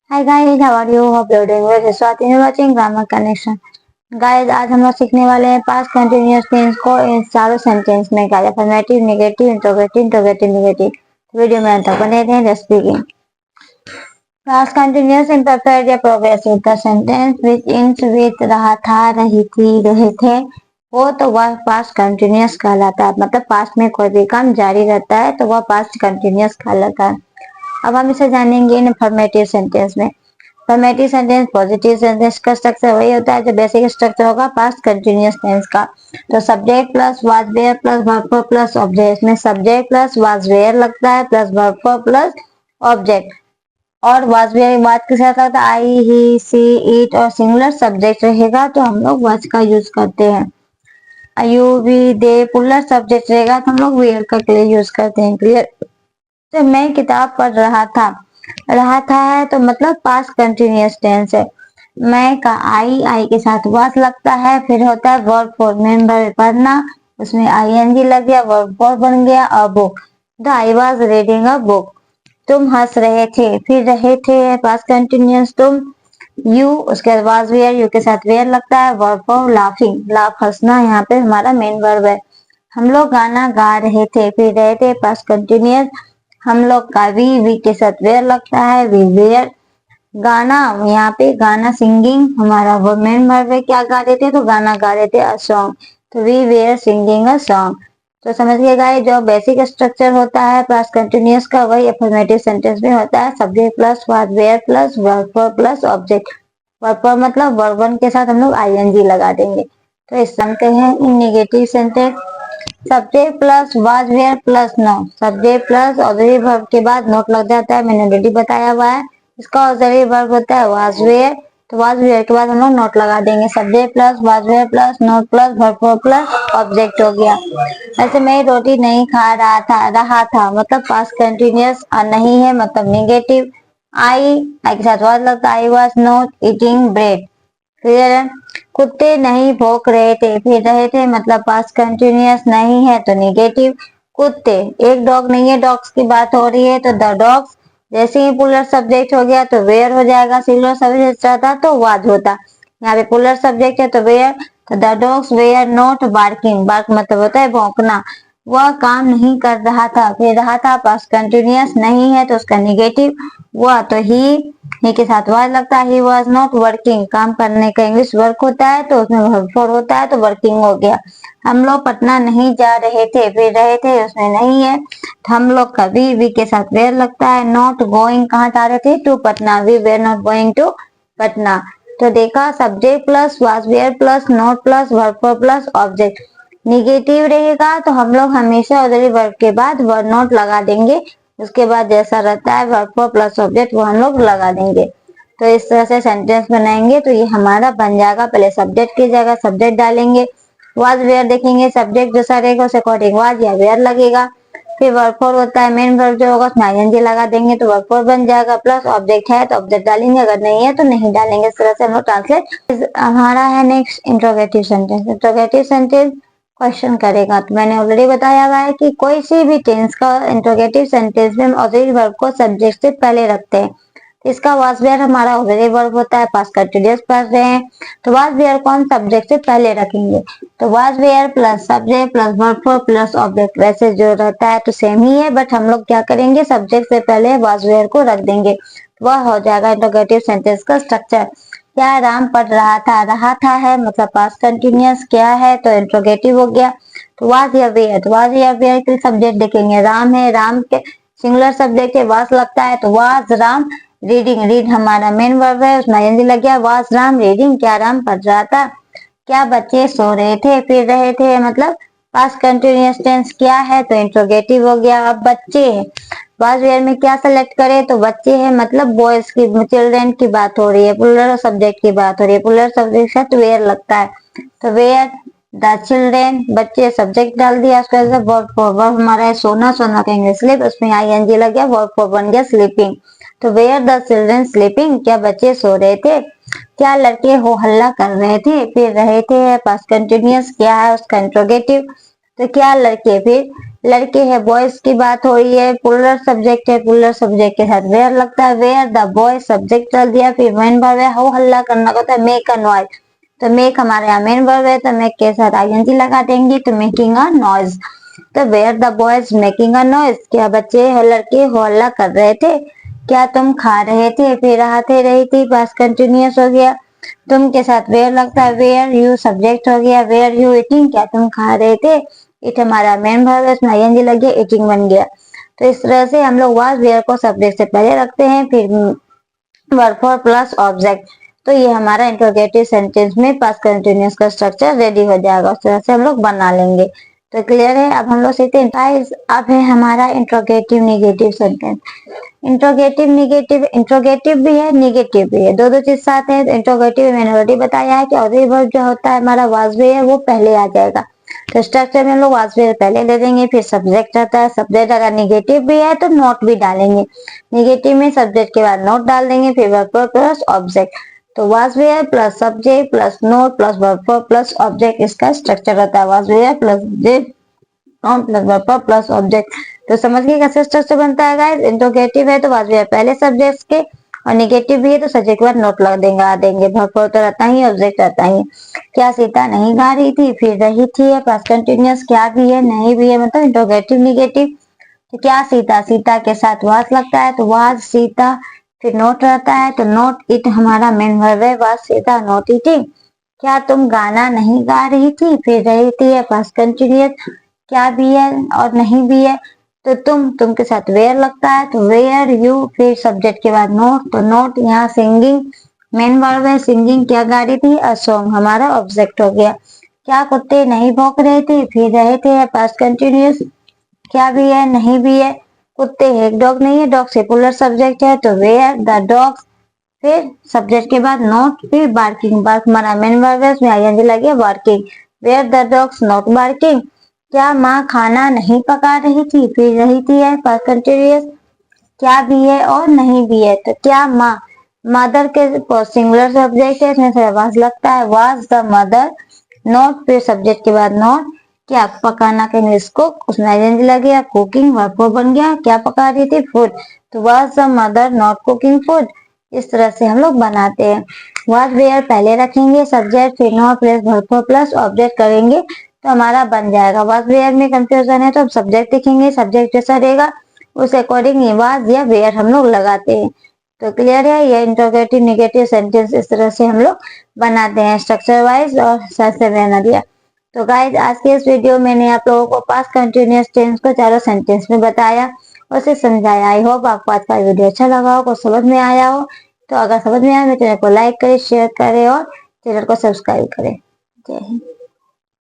Hi guys, how are you? Hope you are doing well. Swati you watching grammar connection. Guys, आज हम लोग सीखने वाले हैं पास्ट कंटीन्यूअस टेंस को इन चारों सेंटेंस में। क्या affirmative, negative, interrogative, interrogative, negative. Video में अंत तक बने रहें। Let's begin. Past continuous imperfect या progressive. The sentence which ends with रहा था, रही थी, रहे थे, वो तो वह पास्ट कंटीन्यूअस कहलाता है। मतलब पास्ट में कोई भी काम जारी रहता है तो वह पास्ट कंटीन्यूअस कहलाता है। अब हम इसे जानेंगे इन अफर्मेटिव सेंटेंस में। अफर्मेटिव सेंटेंस पॉजिटिव सेंटेंस का स्ट्रक्चर वही होता है जो बेसिक स्ट्रक्चर होगा पास्ट कंटीन्यूअस टेंस का। तो subject plus was were plus verb four plus object में सब्जेक्ट प्लस वाज वेयर लगता है plus verb four plus object. और वाज वेयर वाज के साथ लगता है आई, ही, सी, इट और सिंगुलर सब्जेक्ट रहेगा तो हम लोग वाज का यूज करते हैं। You, we, they plural subject रहेगा तो हम लोग वेयर का के लिए यूज करते हैं। क्लियर? तो मैं किताब पढ़ रहा था है तो मतलब पास्ट कंटीन्यूअस टेंस है। मैं का आई के साथ वाज लगता है, फिर होता है वर्ब फॉर मेन वर्ब पढ़ना, उसमें आईएनजी लग गया, वर्ब फॉर बन गया a book. The I was reading a book. तुम हंस रहे थे, फिर रहे थे पास्ट कंटीन्यूअस तुम। यू, उसके बाद वाज वेयर, यू के साथ वेयर लगता है, वर्ब फॉर लाफिंग, लाफ हंसना, यहाँ पे हमारा मेन वर्ब है। हम लोग गाना गा रहे थे, फिर रहे थे पास्ट कंटीन्यूअस। हम लोग का वी के साथ वेयर लगता है, वी वेयर। गाना, यहाँ पे गाना सिंगिंग हमारा वो मेन वर्ब है। क्या गा रहे थे? तो गाना गा रहे थे, अ सॉन्ग। तो we were singing a song. तो समझ गए गाइस, जो बेसिक स्ट्रक्चर होता है पास्ट कंटीन्यूअस का वही अफर्मेटिव सेंटेंस में होता है। Subject plus was were plus verb four plus object. Verb four मतलब वर्ब वन के साथ हम लोग आईएनजी लगा देंगे। तो इस समझते हैं in negative sentence. Subject plus was were plus not. Subject plus auxiliary verb के बाद नोट लग जाता है, मैंने ऑलरेडी बताया हुआ है। इसका ऑक्सिलरी वर्ब होता है वाज वेयर, तो वाज वेयर के बाद हम लोग नोट लगा देंगे। Subject plus was were plus not plus verb plus object हो गया। ऐसे मैं रोटी नहीं खा रहा था मतलब पास्ट कंटीन्यूअस। नहीं है मतलब नेगेटिव। आई के साथ वाज लगता है, I was not eating bread. Clear है? कुत्ते नहीं भौंक रहे थे, फिर रहे थे मतलब पास्ट कंटीन्यूअस नहीं है तो नेगेटिव। कुत्ते, एक डॉग नहीं है, डॉग्स की बात हो रही है तो द डॉग्स। जैसे ही पुलर सब्जेक्ट हो गया तो वेयर हो जाएगा, सिंगुलर सब्जेक्ट रहता तो वाज होता। यहाँ पे पुलर सब्जेक्ट है तो वेयर। तो the dogs were not barking. Bark मतलब होता है भौंकना। वह काम नहीं कर रहा था, फिर रहा था पास्ट कंटीन्यूअस नहीं है तो उसका नेगेटिव। वह तो ही के साथ वाज लगता है, ही वाज नॉट वर्किंग। काम करने का इंग्लिश वर्क होता है तो उसमें वर्ब फॉर होता है तो वर्किंग हो गया। हम लोग पटना नहीं जा रहे थे, फिर रहे थे उसमें नहीं है तो हम लोग का वी के साथ वेयर लगता है। नॉट गोइंग कहाँ जा रहे थे? To Patna. We were not going to Patna. तो देखा, subject plus was were plus not plus verb plus object. Negative रहेगा तो हम लोग हमेशा ऑक्सिलरी वर्ब के बाद वर्ब नॉट लगा देंगे। उसके बाद जैसा रहता है वर्ब प्लस ऑब्जेक्ट वो हम लोग लगा देंगे। तो इस तरह से सेंटेंस बनाएंगे तो ये हमारा बन जाएगा। पहले सब्जेक्ट की जगह सब्जेक्ट डालेंगे, वाज वेयर देखेंगे, सब्जेक्ट जैसा रहेगा उसे अकॉर्डिंग वाज या वेयर लगेगा। फिर वर्ब फॉर होता है, मेन वर्ब जो होगा उसमें आईएनजी लगा देंगे तो वर्ब फॉर बन जाएगा। प्लस ऑब्जेक्ट है तो ऑब्जेक्ट डालेंगे, अगर नहीं है तो नहीं डालेंगे। इस तरह से हम लोग ट्रांसलेट। हमारा है next interrogative sentence. Interrogative sentence question करेगा तो मैंने ऑलरेडी बताया हुआ है कि कोई सी भी टेंस का इंट्रोगेटिव सेंटेंस में हम ऑक्सिलरी वर्ब को सब्जेक्ट से पहले रखते हैं। इसका वाज वेयर हमारा ऑक्सिलरी वर्ब होता है, पास्ट कंटीन्यूअस पढ़ रहे हैं तो वाज वेयर को हम सब्जेक्ट से पहले रखेंगे। तो was were plus subject plus verb four plus object. वैसे जो रहता है तो सेम ही है, बट हम लोग क्या करेंगे, सब्जेक्ट से पहले वाज वेयर को रख देंगे। वह हो जाएगा इंट्रोगेटिव सेंटेंस का स्ट्रक्चर। क्या राम पढ़ रहा था है मतलब पास्ट कंटीन्यूअस, क्या है तो इंट्रोगेटिव हो गया। तो वाज या वेयर, तो वाज या वेयर के सब्जेक्ट देखेंगे। राम है, राम के सिंगुलर सब्जेक्ट है, वाज लगता है तो वाज राम रीडिंग। रीड हमारा मेन वर्ब है, उसमें आईएनजी लग गया। वाज राम रीडिंग, क्या राम पढ़ रहा था। क्या बच्चे सो रहे थे, फिर रहे थे मतलब पास्ट कंटीन्यूअस टेंस क्या है तो इंट्रोगेटिव हो गया। अब बच्चे हैं, वाज वेयर में क्या सेलेक्ट करें तो बच्चे हैं मतलब बॉयज की, चिल्ड्रेन की बात हो रही है, पुलर सब्जेक्ट की बात हो रही है। पुलर सब्जेक्ट से वेयर लगता है तो वेयर द चिल्ड्रेन। बच्चे सब्जेक्ट डाल दिया, उसके बाद वर्ब फॉर। वर्ब हमारा है सोना, सोना का इंग्लिश स्लीप, उसमें आईएनजी लग गया, वर्ब फॉर बन गया स्लीपिंग। तो वेयर द चिल्ड्रेन स्लीपिंग, क्या बच्चे सो रहे थे। क्या लड़के हो हल्ला कर रहे थे, फिर रहे थे पास्ट कंटीन्यूअस क्या है उसका इंट्रोगेटिव। तो क्या लड़के, फिर लड़के है, बॉयज की बात हो रही है, प्लूरल सब्जेक्ट है, प्लूरल सब्जेक्ट के साथ वेयर लगता है, वेयर द बॉय सब्जेक्ट चल दिया, फिर मेन वर्ब है, हो हल्ला करना होता है, मेक अ नॉइज, तो मेक हमारे यहाँ मेन वर्ब है, तो मेक के साथ आईएनजी लगा देंगे, तो मेकिंग अ नॉइज। तो were the boys making a noise, क्या बच्चे है लड़के हो हल्ला कर रहे थे, क्या तुम खा रहे थे, फिर रहा थे रही थी, पास्ट कंटिन्यूअस हो गया, तुम के साथ वेयर लगता है, वेयर यू सब्जेक्ट हो गया, वेयर यू ईटिंग, क्या तुम खा रहे थे, इट हमारा मेन वर्ब है, इसमें आईएनजी लग गया, ईटिंग बन गया। तो इस तरह से हम लोग वाज वेयर को सब्जेक्ट से पहले रखते हैं, फिर वर्ब फॉर प्लस ऑब्जेक्ट, तो ये हमारा इंट्रोगेटिव सेंटेंस में पास्ट कंटिन्यूअस का स्ट्रक्चर रेडी हो जाएगा, उस तरह से हम लोग बना लेंगे। तो क्लियर है। अब हम लोग सीखते हैं गाइस, अब है हमारा interrogative negative sentence. Interrogative negative, interrogative भी है निगेटिव भी है, दो दो चीज साथ है। इंट्रोगेटिव मैंने ऑलरेडी बताया है कि ऑलरेडी वर्ब जो होता है हमारा वाज वेयर वो पहले आ जाएगा, तो स्ट्रक्चर में हम लोग वाज वेयर पहले ले देंगे, फिर सब्जेक्ट आता है, सब्जेक्ट अगर निगेटिव भी है तो नोट भी डालेंगे, निगेटिव में सब्जेक्ट के बाद नोट डाल देंगे, फिर वर्ब प्लस ऑब्जेक्ट, तो was were plus subject plus not plus verb plus object इसका स्ट्रक्चर होता है, was were plus subject not plus verb plus object. तो समझ गए कैसे स्ट्रक्चर बनता है गाइस। इंट्रोगेटिव है तो वाज वेयर पहले सब्जेक्ट के, और निगेटिव भी है तो सब्जेक्ट के बाद नोट लग देंगे, आ देंगे, वर्ब तो रहता ही, ऑब्जेक्ट रहता ही। क्या सीता नहीं गा रही थी, फिर रही थी है पास्ट कंटिन्यूअस, क्या भी है नहीं भी है, मतलब इंट्रोगेटिव निगेटिव। तो क्या सीता, सीता के साथ वाज लगता है तो वाज सीता, फिर नोट रहता है तो नोट इट हमारा मेन वर्ब है, वाज सीता नोट ईटिंग। क्या तुम गाना नहीं गा रही थी, फिर रही थी है पास्ट कंटिन्यूअस, क्या भी है और नहीं भी है, तो तुम के साथ वेयर लगता है तो वेयर यू, फिर सब्जेक्ट के बाद नोट, तो नोट यहाँ सिंगिंग मेन वर्ब है, सिंगिंग क्या गा रही थी, अ सॉन्ग हमारा ऑब्जेक्ट हो गया। क्या कुत्ते नहीं भौंक रहे थे, फिर रहे थे पास्ट कंटिन्यूअस, क्या भी है नहीं भी है, कुत्ते है, एक डॉग नहीं है, डॉग से पुलर सब्जेक्ट है तो वेयर द डॉग्स, फिर सब्जेक्ट के बाद नॉट, फिर बार्किंग, बार्क हमारा मेन वर्ब है, उसमें आईएनजी लगे, barking, were the dogs not barking. क्या माँ खाना नहीं पका रही थी, फिर रही थी है पास्ट कंटिन्यूअस, क्या भी है और नहीं भी है, तो क्या माँ, मदर के सिंगुलर सब्जेक्ट है, इसमें से वाज लगता है, वाज द मदर नॉट, फिर सब्जेक्ट के बाद नॉट, क्या पकाना के इसको उसमें आईएनजी लग गया, कुकिंग वर्ब बन गया, क्या पका रही थी, फूड, तो was the mother not cooking food. इस तरह से हम लोग बनाते हैं। वाज वेयर पहले रखेंगे, सब्जेक्ट फिर not plus verb plus object करेंगे तो हमारा बन जाएगा। वाज वेयर में कंफ्यूजन है तो हम सब्जेक्ट लिखेंगे, सब्जेक्ट जैसा रहेगा उस अकॉर्डिंग वाज या वेयर हम लोग लगाते हैं। तो क्लियर है, ये इंट्रोगेटिव निगेटिव सेंटेंस इस तरह से हम लोग बनाते हैं स्ट्रक्चर वाइज और साथ से बना दिया। तो गाइज आज के इस वीडियो में मैंने आप लोगों को पास्ट कंटिन्यूअस टेंस को चारों सेंटेंस में बताया और उसे समझाया। आई होप आपको आज का वीडियो अच्छा लगा हो, कुछ समझ में आया हो। तो अगर समझ में आया तो चैनल को लाइक करें, शेयर करें और चैनल को सब्सक्राइब करें। जय हिंद।